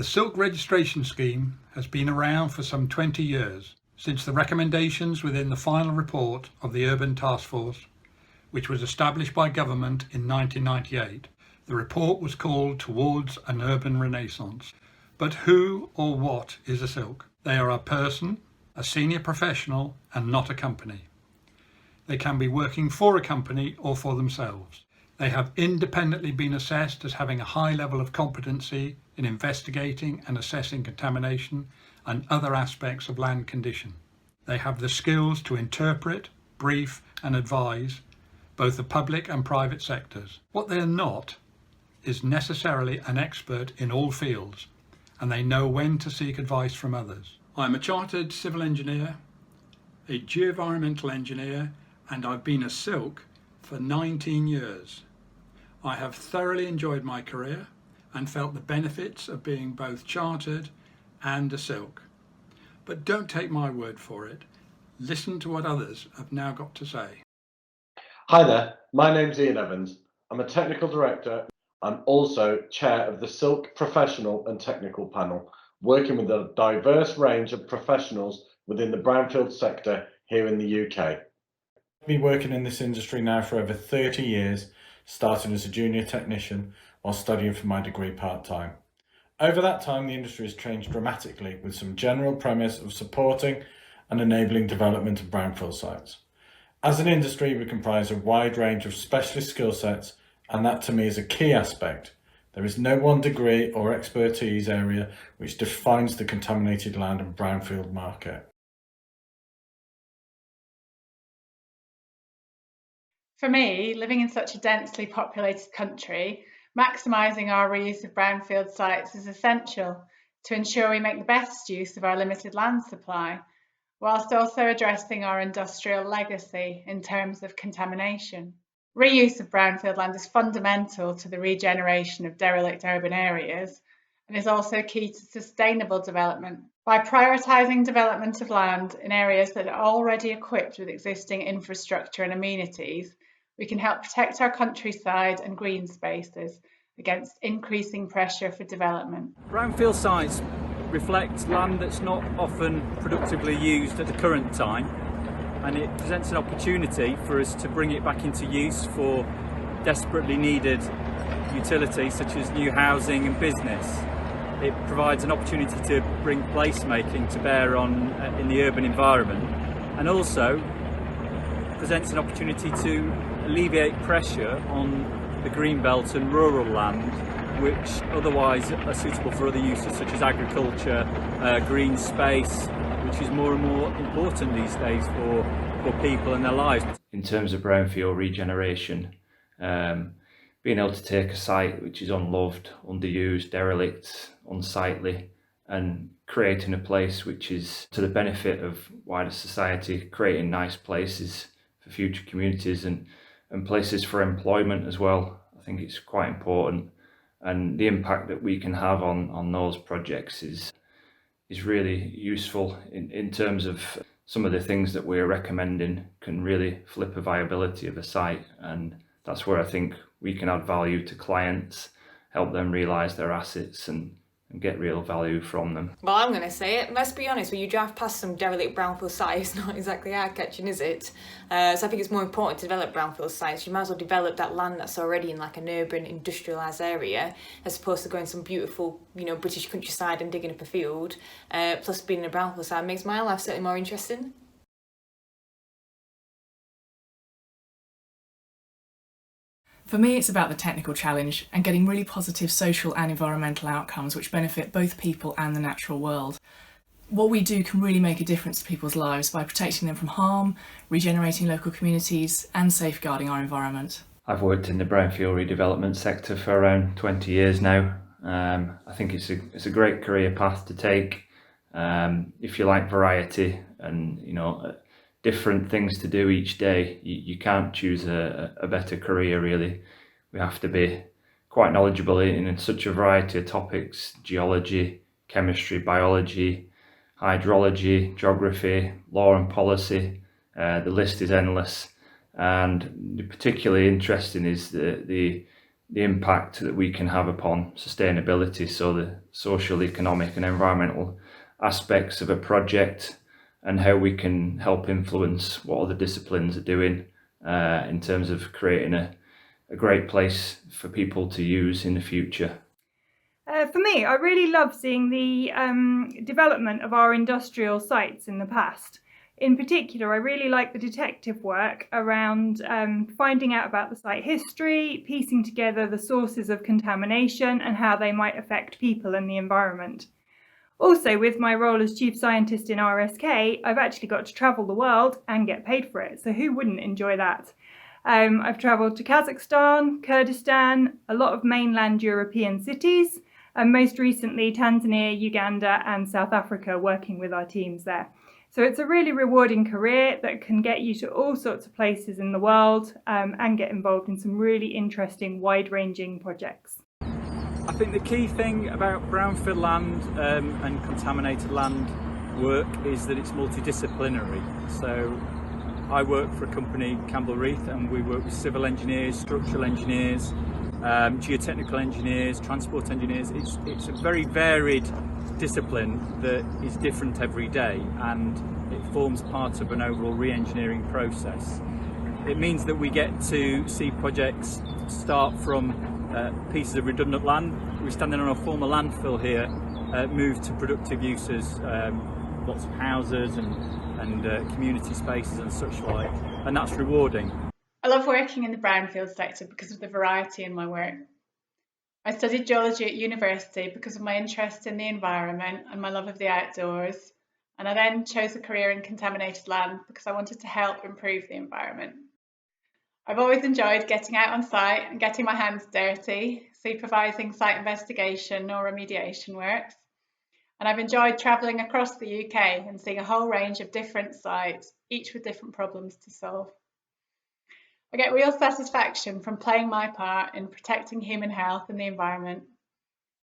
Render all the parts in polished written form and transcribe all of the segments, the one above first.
The SiLC registration scheme has been around for some 20 years, since the recommendations within the final report of the Urban Task Force, which was established by government in 1998. The report was called Towards an Urban Renaissance. But who or what is a SiLC? They are a person, a senior professional, and not a company. They can be working for a company or for themselves. They have independently been assessed as having a high level of competency in investigating and assessing contamination and other aspects of land condition. They have the skills to interpret, brief, and advise both the public and private sectors. What they are not is necessarily an expert in all fields, and they know when to seek advice from others. I'm a chartered civil engineer, a geoenvironmental engineer, and I've been a SiLC for 19 years. I have thoroughly enjoyed my career and felt the benefits of being both chartered and a SiLC. But don't take my word for it. Listen to what others have now got to say. Hi there, my name's Ian Evans. I'm a technical director. I'm also chair of the SiLC professional and technical panel, working with a diverse range of professionals within the brownfield sector here in the UK. I've been working in this industry now for over 30 years, starting as a junior technician while studying for my degree part-time. Over that time, the industry has changed dramatically with some general premise of supporting and enabling development of brownfield sites. As an industry, we comprise a wide range of specialist skill sets, and that to me is a key aspect. There is no one degree or expertise area which defines the contaminated land and brownfield market. For me, living in such a densely populated country, maximising our reuse of brownfield sites is essential to ensure we make the best use of our limited land supply, whilst also addressing our industrial legacy in terms of contamination. Reuse of brownfield land is fundamental to the regeneration of derelict urban areas and is also key to sustainable development. By prioritising development of land in areas that are already equipped with existing infrastructure and amenities, we can help protect our countryside and green spaces against increasing pressure for development. Brownfield sites reflect land that's not often productively used at the current time, and it presents an opportunity for us to bring it back into use for desperately needed utilities such as new housing and business. It provides an opportunity to bring placemaking to bear on in the urban environment, and also presents an opportunity to alleviate pressure on the greenbelt and rural land which otherwise are suitable for other uses such as agriculture, green space, which is more and more important these days for people and their lives. In terms of brownfield regeneration, being able to take a site which is unloved, underused, derelict, unsightly, and creating a place which is to the benefit of wider society, creating nice places for future communities and places for employment as well. I think it's quite important, and the impact that we can have on those projects is really useful in terms of some of the things that we're recommending can really flip a viability of a site, and that's where I think we can add value to clients, help them realise their assets and get real value from them. Well, I'm going to say it. Let's be honest, when you drive past some derelict brownfield sites, it's not exactly eye-catching, is it? So I think it's more important to develop brownfield sites. You might as well develop that land that's already in like an urban, industrialised area, as opposed to going some beautiful, British countryside and digging up a field. Plus, being in a brownfield site makes my life certainly more interesting. For me, it's about the technical challenge and getting really positive social and environmental outcomes which benefit both people and the natural world. What we do can really make a difference to people's lives by protecting them from harm, regenerating local communities and safeguarding our environment. I've worked in the brownfield redevelopment sector for around 20 years now. I think it's a great career path to take if you like variety and different things to do each day. You can't choose a better career really. We have to be quite knowledgeable in such a variety of topics: geology, chemistry, biology, hydrology, geography, law and policy. The list is endless, and particularly interesting is the the impact that we can have upon sustainability, so the social, economic and environmental aspects of a project, and how we can help influence what other disciplines are doing in terms of creating a great place for people to use in the future. For me, I really love seeing the development of our industrial sites in the past. In particular, I really like the detective work around finding out about the site history, piecing together the sources of contamination and how they might affect people and the environment. Also, with my role as Chief Scientist in RSK, I've actually got to travel the world and get paid for it, so who wouldn't enjoy that? I've travelled to Kazakhstan, Kurdistan, a lot of mainland European cities, and most recently Tanzania, Uganda and South Africa, working with our teams there. So it's a really rewarding career that can get you to all sorts of places in the world and get involved in some really interesting, wide-ranging projects. I think the key thing about brownfield land and contaminated land work is that it's multidisciplinary. So I work for a company, Campbell Reith, and we work with civil engineers, structural engineers, geotechnical engineers, transport engineers. It's a very varied discipline that is different every day, and it forms part of an overall re-engineering process. It means that we get to see projects start from pieces of redundant land. We're standing on a former landfill here, moved to productive uses, lots of houses and community spaces and such like, and that's rewarding. I love working in the brownfield sector because of the variety in my work. I studied geology at university because of my interest in the environment and my love of the outdoors, and I then chose a career in contaminated land because I wanted to help improve the environment. I've always enjoyed getting out on site and getting my hands dirty, supervising site investigation or remediation works. And I've enjoyed travelling across the UK and seeing a whole range of different sites, each with different problems to solve. I get real satisfaction from playing my part in protecting human health and the environment.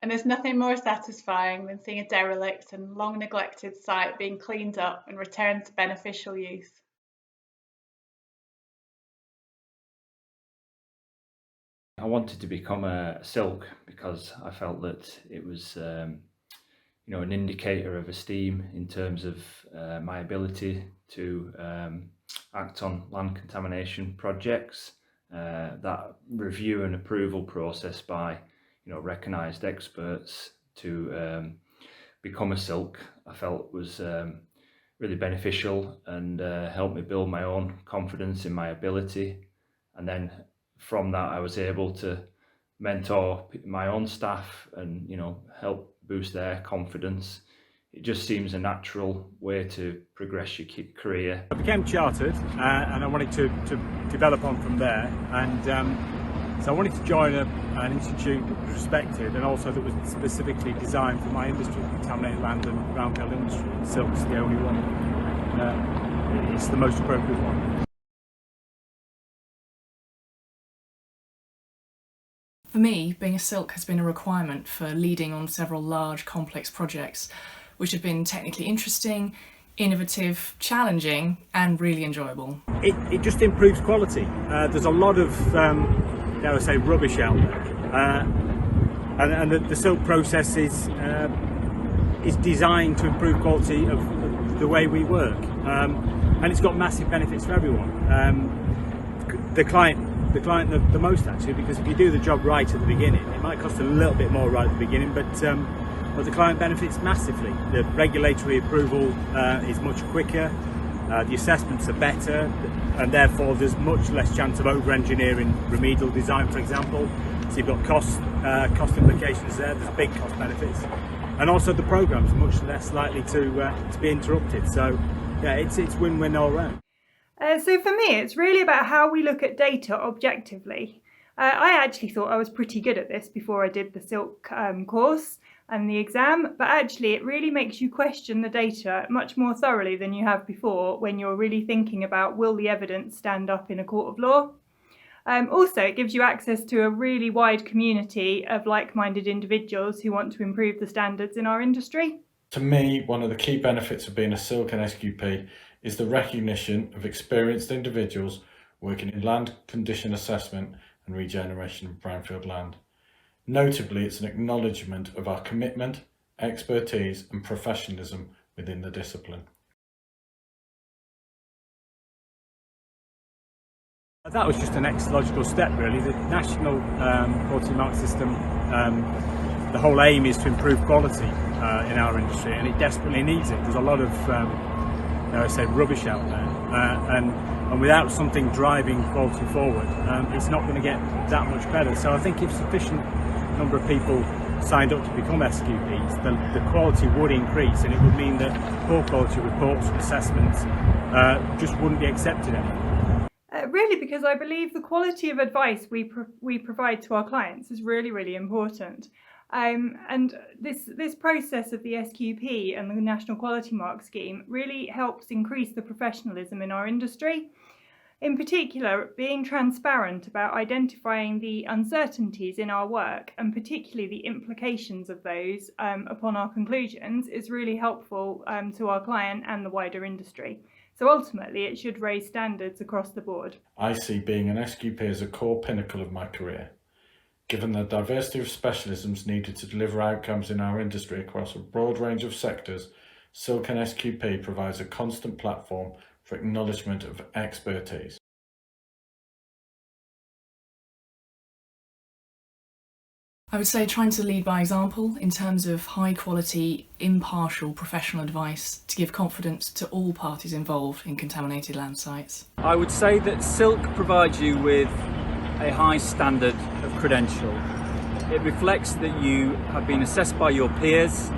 And there's nothing more satisfying than seeing a derelict and long neglected site being cleaned up and returned to beneficial use. I wanted to become a SiLC because I felt that it was an indicator of esteem in terms of my ability to act on land contamination projects. That review and approval process by recognised experts to become a SiLC, I felt was really beneficial and helped me build my own confidence in my ability. And then from that I was able to mentor my own staff and help boost their confidence. It just seems a natural way to progress your career. I became chartered and I wanted to develop on from there, and so I wanted to join an institute that was respected and also that was specifically designed for my industry, contaminated land and brownfield industry. SiLC's the only one. It's the most appropriate one. For me, being a SiLC has been a requirement for leading on several large, complex projects, which have been technically interesting, innovative, challenging, and really enjoyable. It just improves quality. There's a lot of, dare I say, rubbish out there, and the SiLC process is designed to improve quality of the way we work, and it's got massive benefits for everyone. The client the most actually, because if you do the job right at the beginning, it might cost a little bit more right at the beginning, but the client benefits massively. The regulatory approval is much quicker, the assessments are better, and therefore there's much less chance of over-engineering remedial design, for example. So you've got cost implications there. There's big cost benefits, and also the program's much less likely to be interrupted. So yeah, it's win-win all round. So for me, it's really about how we look at data objectively. I actually thought I was pretty good at this before I did the SiLC course and the exam, but actually it really makes you question the data much more thoroughly than you have before when you're really thinking about, will the evidence stand up in a court of law? Also, it gives you access to a really wide community of like-minded individuals who want to improve the standards in our industry. To me, one of the key benefits of being a SiLC and SQP is the recognition of experienced individuals working in land condition assessment and regeneration of brownfield land. Notably, it's an acknowledgement of our commitment, expertise and professionalism within the discipline. That was just the next logical step, really. The national quality mark system, the whole aim is to improve quality in our industry, and it desperately needs it. There's a lot of, rubbish out there, and without something driving quality forward, it's not going to get that much better. So I think if sufficient number of people signed up to become SQPs, the quality would increase, and it would mean that poor quality reports and assessments just wouldn't be accepted anymore. Really, because I believe the quality of advice we provide to our clients is really, really important. And this process of the SQP and the National Quality Mark Scheme really helps increase the professionalism in our industry. In particular, being transparent about identifying the uncertainties in our work, and particularly the implications of those upon our conclusions, is really helpful to our client and the wider industry. So ultimately, it should raise standards across the board. I see being an SQP as a core pinnacle of my career. Given the diversity of specialisms needed to deliver outcomes in our industry across a broad range of sectors, SiLC and SQP provides a constant platform for acknowledgement of expertise. I would say trying to lead by example in terms of high quality, impartial professional advice to give confidence to all parties involved in contaminated land sites. I would say that SiLC provides you with a high standard of credential. It reflects that you have been assessed by your peers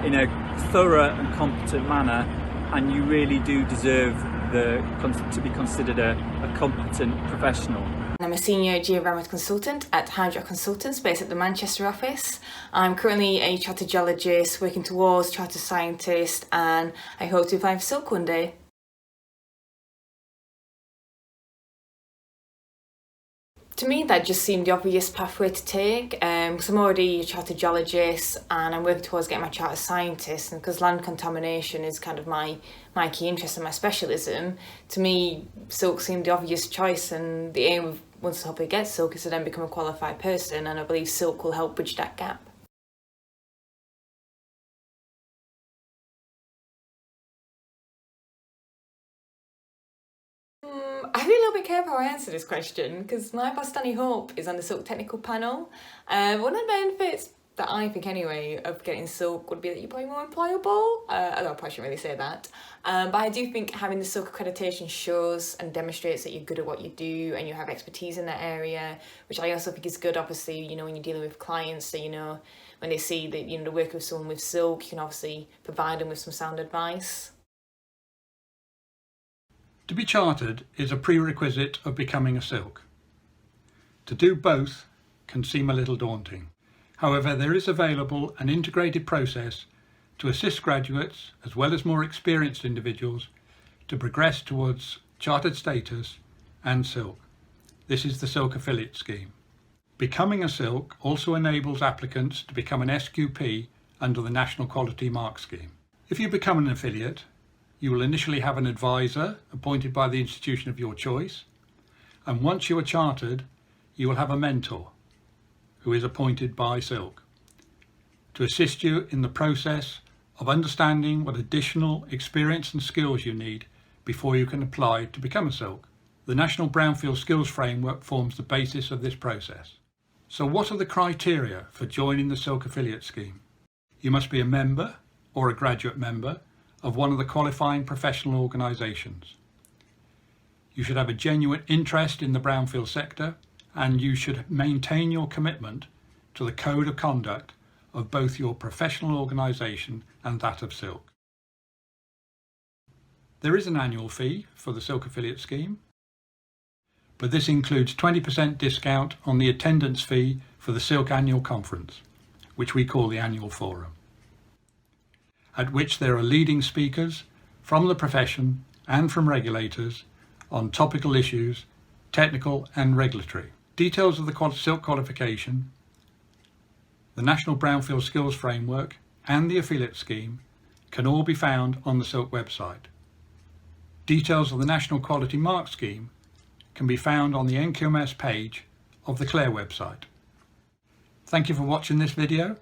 in a thorough and competent manner, and you really do deserve to be considered a competent professional. I'm a senior geoenvironmental consultant at Hydro Consultants based at the Manchester office. I'm currently a chartered geologist working towards chartered scientist, and I hope to apply for SiLC one day. To me, that just seemed the obvious pathway to take, because I'm already a chartered geologist and I'm working towards getting my chartered scientist, and because land contamination is kind of my key interest and my specialism, to me SiLC seemed the obvious choice, and the aim of once I hopefully get SiLC is to then become a qualified person, and I believe SiLC will help bridge that gap. I feel a little bit careful how I answer this question, because my boss Danny Hope is on the SiLC technical panel. One of the benefits that I think anyway of getting SiLC would be that you're probably more employable. I probably shouldn't really say that. But I do think having the SiLC accreditation shows and demonstrates that you're good at what you do and you have expertise in that area, which I also think is good, obviously, when you're dealing with clients, so, when they see that, to work with someone with SiLC, you can obviously provide them with some sound advice. To be chartered is a prerequisite of becoming a SiLC. To do both can seem a little daunting. However, there is available an integrated process to assist graduates, as well as more experienced individuals, to progress towards chartered status and SiLC. This is the SiLC affiliate scheme. Becoming a SiLC also enables applicants to become an SQP under the National Quality Mark Scheme. If you become an affiliate, you will initially have an advisor appointed by the institution of your choice, and once you are chartered, you will have a mentor who is appointed by SiLC to assist you in the process of understanding what additional experience and skills you need before you can apply to become a SiLC. The National Brownfield Skills Framework forms the basis of this process. So what are the criteria for joining the SiLC affiliate scheme? You must be a member or a graduate member of one of the qualifying professional organisations. You should have a genuine interest in the brownfield sector, and you should maintain your commitment to the code of conduct of both your professional organisation and that of SiLC. There is an annual fee for the SiLC affiliate scheme, but this includes 20% discount on the attendance fee for the SiLC annual conference, which we call the annual forum, at which there are leading speakers from the profession and from regulators on topical issues, technical and regulatory. Details of the SiLC qualification, the National Brownfield Skills Framework and the affiliate scheme can all be found on the SiLC website. Details of the National Quality Mark Scheme can be found on the NQMS page of the Clare website. Thank you for watching this video.